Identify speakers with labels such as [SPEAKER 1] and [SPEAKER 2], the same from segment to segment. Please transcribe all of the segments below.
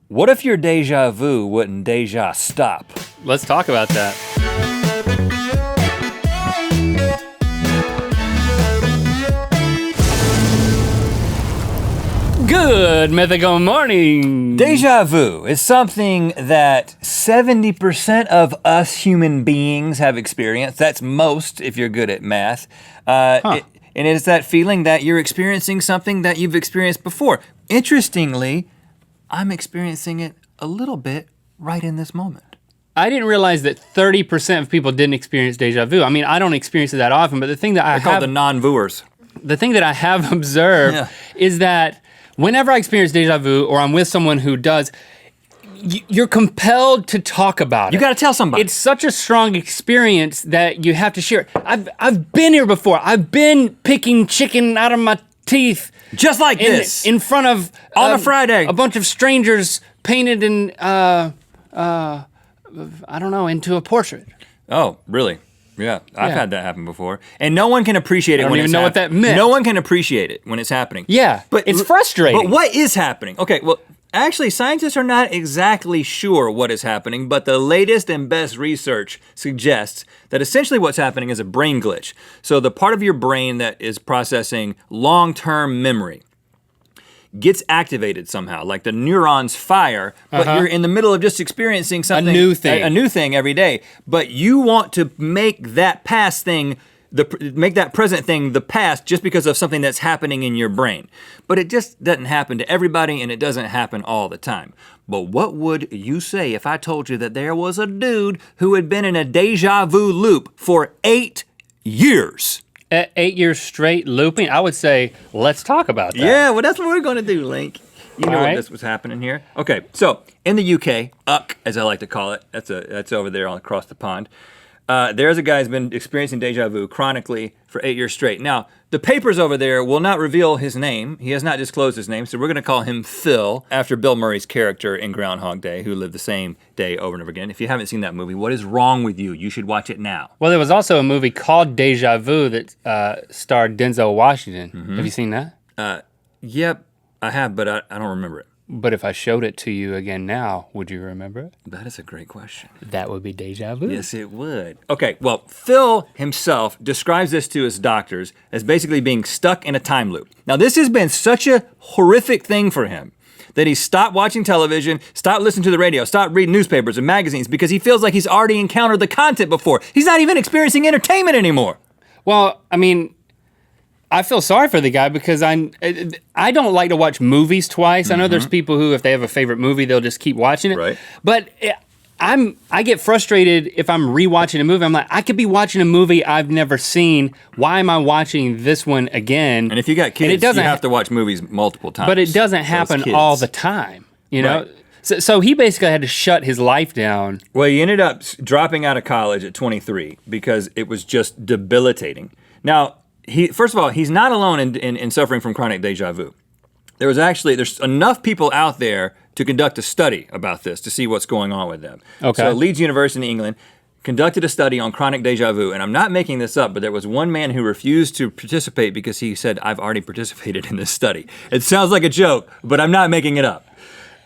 [SPEAKER 1] What if your deja vu wouldn't deja stop?
[SPEAKER 2] Let's talk about that. Good Mythical Morning.
[SPEAKER 1] Deja vu is something that 70% of us human beings have experienced. That's most if you're good at math. And it's that feeling that you're experiencing something that you've experienced before. Interestingly, I'm experiencing it a little bit right in this moment.
[SPEAKER 2] I didn't realize that 30% of people didn't experience deja vu. I mean, I don't experience it that often, but the thing that
[SPEAKER 1] They're called the non-vuers.
[SPEAKER 2] The thing that I have observed is that whenever I experience deja vu or I'm with someone who does, you're compelled to talk about it.
[SPEAKER 1] You gotta tell somebody.
[SPEAKER 2] It's such a strong experience that you have to share. I've been here before. I've been picking chicken out of my teeth.
[SPEAKER 1] Just like this.
[SPEAKER 2] In front of
[SPEAKER 1] on a Friday.
[SPEAKER 2] A bunch of strangers painted in I don't know, into a portrait.
[SPEAKER 1] Oh, really? Yeah, I've had that happen before. And no one can appreciate it when it's happening.
[SPEAKER 2] I don't even know what that meant.
[SPEAKER 1] No one can appreciate it when it's happening.
[SPEAKER 2] Yeah, but it's frustrating.
[SPEAKER 1] But what is happening? Okay, well, actually, scientists are not exactly sure what is happening, but the latest and best research suggests that essentially what's happening is a brain glitch. So the part of your brain that is processing long-term memory gets activated somehow, like the neurons fire, but you're in the middle of just experiencing something.
[SPEAKER 2] A new thing.
[SPEAKER 1] A new thing every day. But you want to make that past thing, make that present thing the past just because of something that's happening in your brain. But it just doesn't happen to everybody and it doesn't happen all the time. But what would you say if I told you that there was a dude who had been in a deja vu loop for 8 years?
[SPEAKER 2] 8 years straight looping? I would say, let's talk about that.
[SPEAKER 1] Yeah, well, that's what we're going to do, Link. You know what this was happening here. Okay, so in the UK, as I like to call it, that's over there across the pond. There's a guy who's been experiencing deja vu chronically for 8 years straight. Now, the papers over there will not reveal his name. He has not disclosed his name, so we're going to call him Phil, after Bill Murray's character in Groundhog Day, who lived the same day over and over again. If you haven't seen that movie, what is wrong with you? You should watch it now.
[SPEAKER 2] Well, there was also a movie called Deja Vu that starred Denzel Washington. Have you seen that?
[SPEAKER 1] Yep, I have, but I don't remember it.
[SPEAKER 2] But if I showed it to you again now, would you remember it?
[SPEAKER 1] That is a great question.
[SPEAKER 2] That would be deja vu.
[SPEAKER 1] Yes, it would. Okay, well, Phil himself describes this to his doctors as basically being stuck in a time loop. Now, this has been such a horrific thing for him that he stopped watching television, stopped listening to the radio, stopped reading newspapers and magazines because he feels like he's already encountered the content before. He's not even experiencing entertainment anymore.
[SPEAKER 2] Well, I mean, I feel sorry for the guy because I don't like to watch movies twice. I know there's people who, if they have a favorite movie, they'll just keep watching it.
[SPEAKER 1] Right.
[SPEAKER 2] But I get frustrated if I'm rewatching a movie. I'm like, I could be watching a movie I've never seen. Why am I watching this one again?
[SPEAKER 1] And if you got kids, you have to watch movies multiple times.
[SPEAKER 2] But it doesn't happen all the time, you know? Right. So he basically had to shut his life down.
[SPEAKER 1] Well, he ended up dropping out of college at 23 because it was just debilitating. Now, first of all, he's not alone in suffering from chronic deja vu. There's enough people out there to conduct a study about this to see what's going on with them.
[SPEAKER 2] Okay.
[SPEAKER 1] So Leeds University in England conducted a study on chronic deja vu, and I'm not making this up, but there was one man who refused to participate because he said, I've already participated in this study. It sounds like a joke, but I'm not making it up.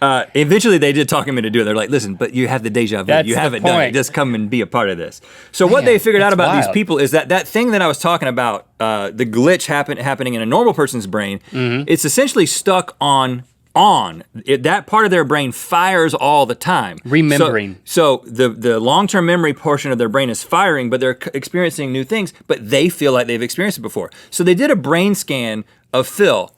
[SPEAKER 1] Eventually they did talk him into doing it. They're like, listen, but you have the deja vu.
[SPEAKER 2] That's
[SPEAKER 1] you haven't
[SPEAKER 2] the
[SPEAKER 1] done it.
[SPEAKER 2] point.
[SPEAKER 1] Just come and be a part of this. So what they figured out about
[SPEAKER 2] wild.
[SPEAKER 1] these people is that thing that I was talking about, the glitch happening in a normal person's brain, it's essentially stuck on. That part of their brain fires all the time.
[SPEAKER 2] Remembering.
[SPEAKER 1] So the long-term memory portion of their brain is firing, but they're experiencing new things, but they feel like they've experienced it before. So they did a brain scan of Phil.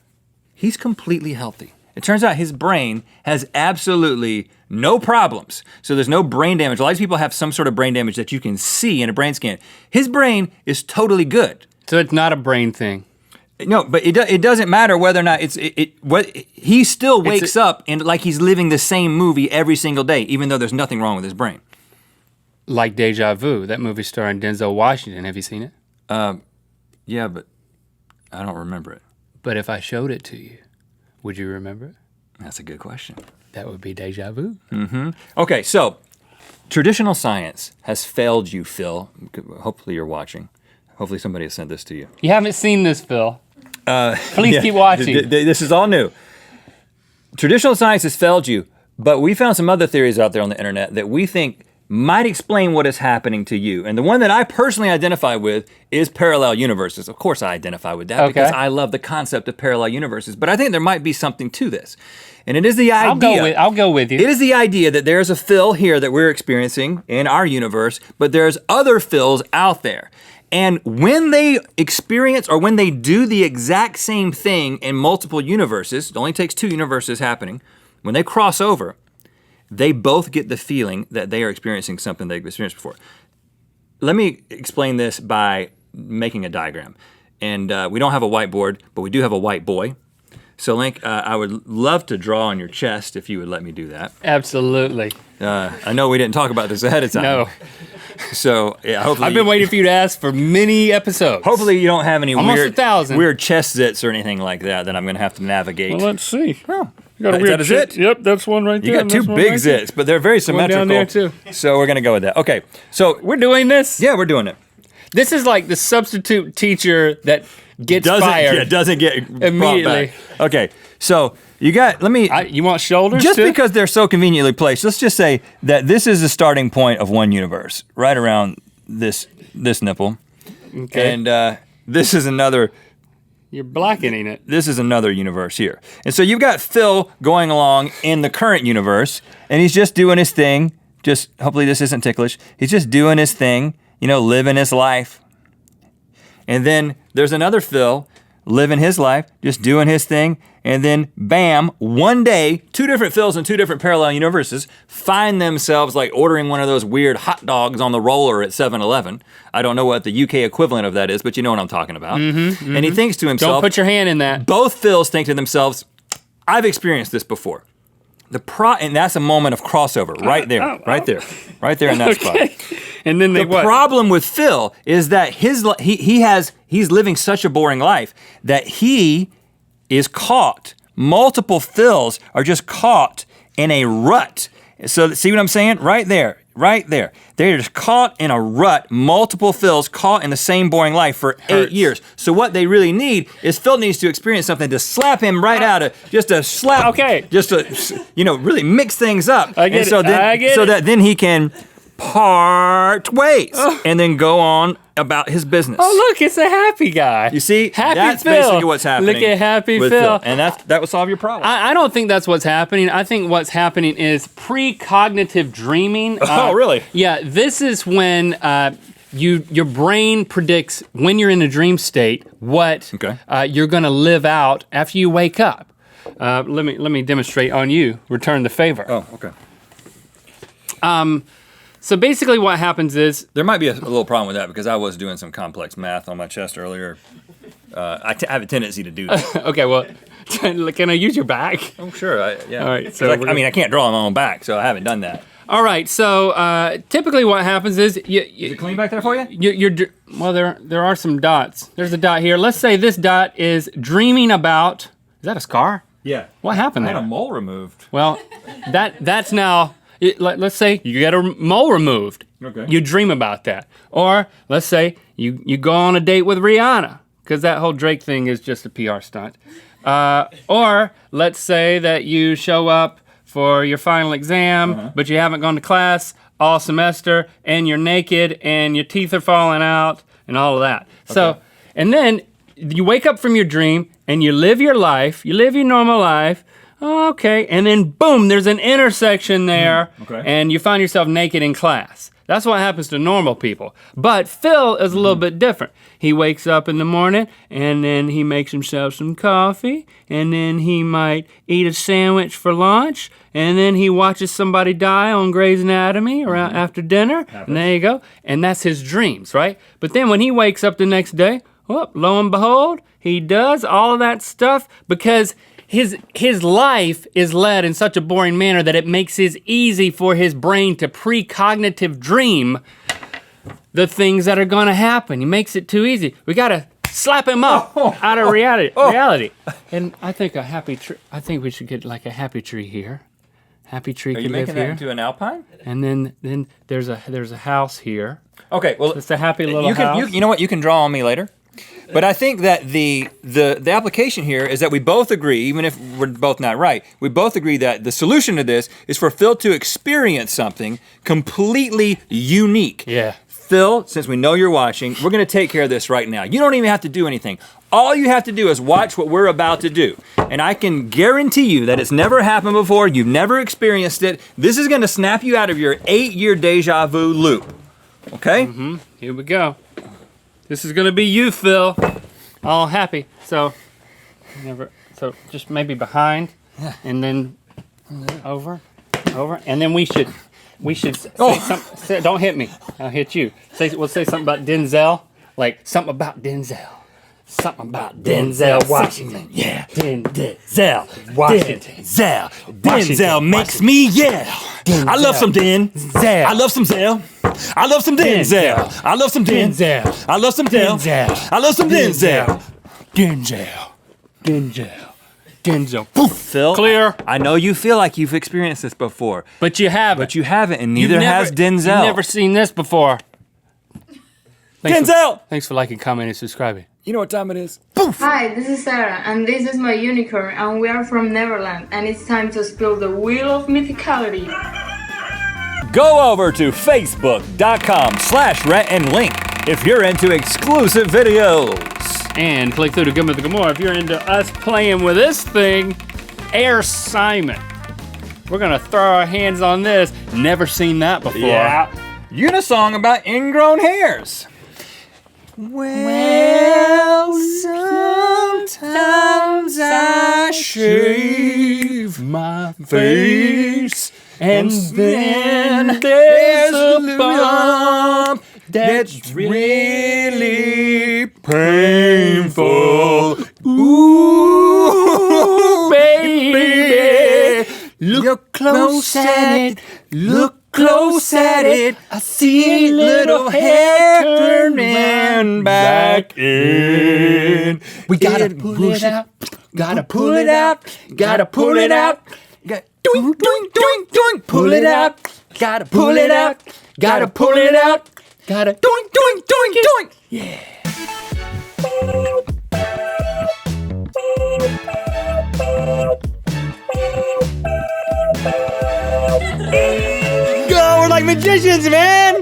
[SPEAKER 1] He's completely healthy. It turns out his brain has absolutely no problems. So there's no brain damage. A lot of people have some sort of brain damage that you can see in a brain scan. His brain is totally good.
[SPEAKER 2] So it's not a brain thing.
[SPEAKER 1] No, but it doesn't matter whether or not he still wakes up and like he's living the same movie every single day, even though there's nothing wrong with his brain.
[SPEAKER 2] Like Deja Vu, that movie starring Denzel Washington. Have you seen it?
[SPEAKER 1] Yeah, but I don't remember it.
[SPEAKER 2] But if I showed it to you, would you remember it?
[SPEAKER 1] That's a good question.
[SPEAKER 2] That would be deja vu.
[SPEAKER 1] Okay, so traditional science has failed you, Phil. Hopefully you're watching. Hopefully somebody has sent this to you.
[SPEAKER 2] You haven't seen this, Phil. Please keep watching.
[SPEAKER 1] This is all new. Traditional science has failed you, But we found some other theories out there on the internet that we think might explain what is happening to you. And the one that I personally identify with is parallel universes. Of course I identify with that because I love the concept of parallel universes. But I think there might be something to this. And it is the idea.
[SPEAKER 2] I'll go with you.
[SPEAKER 1] It is the idea that there's a Phil here that we're experiencing in our universe, but there's other Phils out there. And when they experience or when they do the exact same thing in multiple universes, it only takes 2 universes happening, when they cross over, they both get the feeling that they are experiencing something they've experienced before. Let me explain this by making a diagram. And we don't have a whiteboard, but we do have a white boy. So Link, I would love to draw on your chest if you would let me do that.
[SPEAKER 2] Absolutely.
[SPEAKER 1] I know we didn't talk about this ahead of time.
[SPEAKER 2] No.
[SPEAKER 1] So yeah, hopefully
[SPEAKER 2] I've been waiting for you to ask for many episodes.
[SPEAKER 1] Hopefully you don't have any
[SPEAKER 2] Almost 1,000.
[SPEAKER 1] weird chest zits or anything like that I'm going to have to navigate.
[SPEAKER 3] Well, let's see.
[SPEAKER 1] Oh,
[SPEAKER 3] You got a
[SPEAKER 1] is
[SPEAKER 3] weird
[SPEAKER 1] that a zit?
[SPEAKER 3] Yep, that's one right there.
[SPEAKER 1] You got
[SPEAKER 3] and
[SPEAKER 1] 2
[SPEAKER 3] this one
[SPEAKER 1] big
[SPEAKER 3] right there.
[SPEAKER 1] zits, but they're very symmetrical.
[SPEAKER 2] down there too.
[SPEAKER 1] So we're going to go with that. Okay, so
[SPEAKER 2] We're doing this?
[SPEAKER 1] yeah, we're doing it.
[SPEAKER 2] This is like the substitute teacher that gets fired.
[SPEAKER 1] Yeah, doesn't get
[SPEAKER 2] Immediately.
[SPEAKER 1] brought back. Okay, so you got,
[SPEAKER 2] You want shoulders
[SPEAKER 1] just
[SPEAKER 2] too?
[SPEAKER 1] because they're so conveniently placed, let's just say that this is the starting point of one universe, right around this nipple.
[SPEAKER 2] Okay.
[SPEAKER 1] And this is another
[SPEAKER 2] You're blackening it.
[SPEAKER 1] this is another universe here. And so you've got Phil going along in the current universe, and he's just doing his thing. Just hopefully this isn't ticklish. He's just doing his thing, living his life. And then there's another Phil living his life, just doing his thing. And then bam, one day, 2 different Phils in 2 different parallel universes find themselves like ordering one of those weird hot dogs on the roller at 7-Eleven. I don't know what the UK equivalent of that is, but you know what I'm talking about. And he thinks to himself,
[SPEAKER 2] Don't put your hand in that.
[SPEAKER 1] both Phils think to themselves, I've experienced this before. And that's a moment of crossover right there, right there in that spot.
[SPEAKER 2] And then
[SPEAKER 1] The problem with Phil is that he's living such a boring life that he is caught. Multiple Phils are just caught in a rut. So see what I'm saying? Right there. They're just caught in a rut. Multiple Phils caught in the same boring life for 8 years. So what they really need is Phil needs to experience something to slap him right out of, just a slap.
[SPEAKER 2] Okay.
[SPEAKER 1] Just to, really mix things up.
[SPEAKER 2] I get it. I get it.
[SPEAKER 1] That then he can part ways and then go on about his business.
[SPEAKER 2] Oh, look, it's a happy guy.
[SPEAKER 1] You see,
[SPEAKER 2] Happy
[SPEAKER 1] that's
[SPEAKER 2] Phil.
[SPEAKER 1] basically what's happening.
[SPEAKER 2] Look at Happy
[SPEAKER 1] with
[SPEAKER 2] Phil.
[SPEAKER 1] And that would solve your problem.
[SPEAKER 2] I don't think that's what's happening. I think what's happening is precognitive dreaming.
[SPEAKER 1] Oh, really?
[SPEAKER 2] Yeah, this is when your brain predicts when you're in a dream state what you're going to live out after you wake up. Let me demonstrate on you. Return the favor.
[SPEAKER 1] Oh, okay.
[SPEAKER 2] So basically what happens is...
[SPEAKER 1] There might be a little problem with that because I was doing some complex math on my chest earlier. I have a tendency to do that.
[SPEAKER 2] Okay, well, can I use your back?
[SPEAKER 1] Oh, sure. Yeah.
[SPEAKER 2] All right, so
[SPEAKER 1] I can't draw on my own back, so I haven't done that.
[SPEAKER 2] All right, so typically what happens is...
[SPEAKER 1] Is it clean back there for you?
[SPEAKER 2] Well, there are some dots. There's a dot here. Let's say this dot is dreaming about... Is that a scar?
[SPEAKER 1] Yeah.
[SPEAKER 2] What happened
[SPEAKER 1] I
[SPEAKER 2] there?
[SPEAKER 1] had a mole removed.
[SPEAKER 2] Well, that's now... let's say you get a mole removed.
[SPEAKER 1] Okay.
[SPEAKER 2] You dream about that. Or let's say you go on a date with Rihanna, because that whole Drake thing is just a PR stunt. Or let's say that you show up for your final exam, but you haven't gone to class all semester, and you're naked, and your teeth are falling out, and all of that. Okay. So, and then you wake up from your dream, and you live your life, you live your normal life. Okay, and then boom, there's an intersection there, and you find yourself naked in class. That's what happens to normal people. But Phil is a little bit different. He wakes up in the morning, and then he makes himself some coffee, and then he might eat a sandwich for lunch, and then he watches somebody die on Grey's Anatomy around after dinner, and there you go. And that's his dreams, right? But then when he wakes up the next day, lo and behold, he does all of that stuff because his life is led in such a boring manner that it makes it easy for his brain to precognitive dream the things that are going to happen. He makes it too easy. We got to slap him up out of reality. And I think a happy tree. I think we should get like a happy tree here. Happy tree can live here.
[SPEAKER 1] Are you making that into an alpine?
[SPEAKER 2] And then there's a house here.
[SPEAKER 1] Okay, well,
[SPEAKER 2] it's a happy little house.
[SPEAKER 1] You know what? You can draw on me later. But I think that the application here is that we both agree, even if we're both not right, we both agree that the solution to this is for Phil to experience something completely unique.
[SPEAKER 2] Yeah.
[SPEAKER 1] Phil, since we know you're watching, we're going to take care of this right now. You don't even have to do anything. All you have to do is watch what we're about to do. And I can guarantee you that it's never happened before. You've never experienced it. This is going to snap you out of your 8-year deja vu loop. Okay?
[SPEAKER 2] Mm-hmm. Here we go. This is going to be you, Phil. All happy. So just maybe behind, and then over, and then we should say something. Don't hit me. I'll hit you. We'll say something about Denzel, like something about Denzel. Something about Denzel Washington.
[SPEAKER 1] Yeah.
[SPEAKER 2] Denzel Washington.
[SPEAKER 1] Denzel makes me yell. I love some Denzel. I love some Zell. I love some Denzel. I love some Denzel. I love some Denzel. I love some Denzel.
[SPEAKER 2] Denzel.
[SPEAKER 1] Poof. Phil,
[SPEAKER 2] Clear.
[SPEAKER 1] I know you feel like you've experienced this before.
[SPEAKER 2] But you haven't.
[SPEAKER 1] But you haven't, and neither has Denzel.
[SPEAKER 2] You've never seen this before.
[SPEAKER 1] Denzel!
[SPEAKER 2] Thanks for liking, commenting, and subscribing.
[SPEAKER 1] You know what time it is? Poof!
[SPEAKER 3] Hi, this is Sarah, and this is my unicorn, and we are from Neverland, and it's time to spill the wheel of mythicality.
[SPEAKER 1] Go over to facebook.com/Rhett and Link if you're into exclusive videos.
[SPEAKER 2] And click through to Good Mythical More if you're into us playing with this thing, Air Simon. We're gonna throw our hands on this. Never seen that before.
[SPEAKER 1] Yeah. You got a song about ingrown hairs. Well, sometimes I shave my face, and then there's a bump that's really painful. Ooh, baby, look close at it, look close at it. I see little hair turning back in. We gotta pull it out, gotta pull it out, gotta pull it out. Doink, doink, doink, doink, pull it out, gotta pull it out, gotta pull it out, gotta doink, doink, doink, doink. Yeah. Go, we're like magicians, man.